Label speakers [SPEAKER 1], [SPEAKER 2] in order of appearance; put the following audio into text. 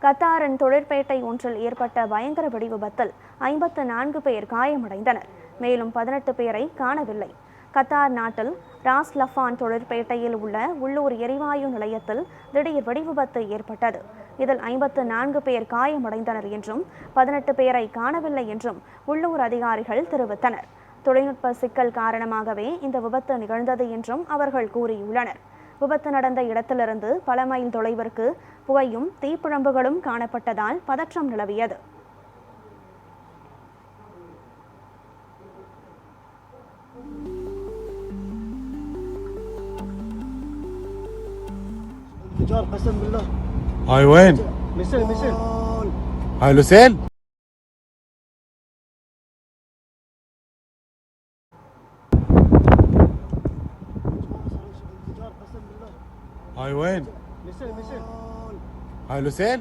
[SPEAKER 1] கத்தாரின் தொழிற்பேட்டை ஒன்றில் ஏற்பட்ட பயங்கர வெடி விபத்தில் 54 பேர் காயமடைந்தனர். மேலும் 18 பேரை காணவில்லை. கத்தார் நாட்டில் ராஸ் லஃபான் தொழிற்பேட்டையில் உள்ள உள்ளூர் எரிவாயு நிலையத்தில் திடீர் வெடி விபத்து ஏற்பட்டது. இதில் 54 பேர் காயமடைந்தனர் என்றும் 18 பேரை காணவில்லை என்றும் உள்ளூர் அதிகாரிகள் தெரிவித்தனர். தொழில்நுட்ப சிக்கல் காரணமாகவே இந்த விபத்து நிகழ்ந்தது என்றும் அவர்கள் கூறியுள்ளனர். விபத்து நடந்த இடத்திலிருந்து பல மைல் தொலைவிற்கு புகையும் தீப்பிழம்புகளும் காணப்பட்டதால் பதற்றம் நிலவியது.
[SPEAKER 2] هاي وين؟
[SPEAKER 3] مثل
[SPEAKER 2] هاي لوسيل؟ هاي وين؟
[SPEAKER 3] مثل
[SPEAKER 2] هاي لوسيل؟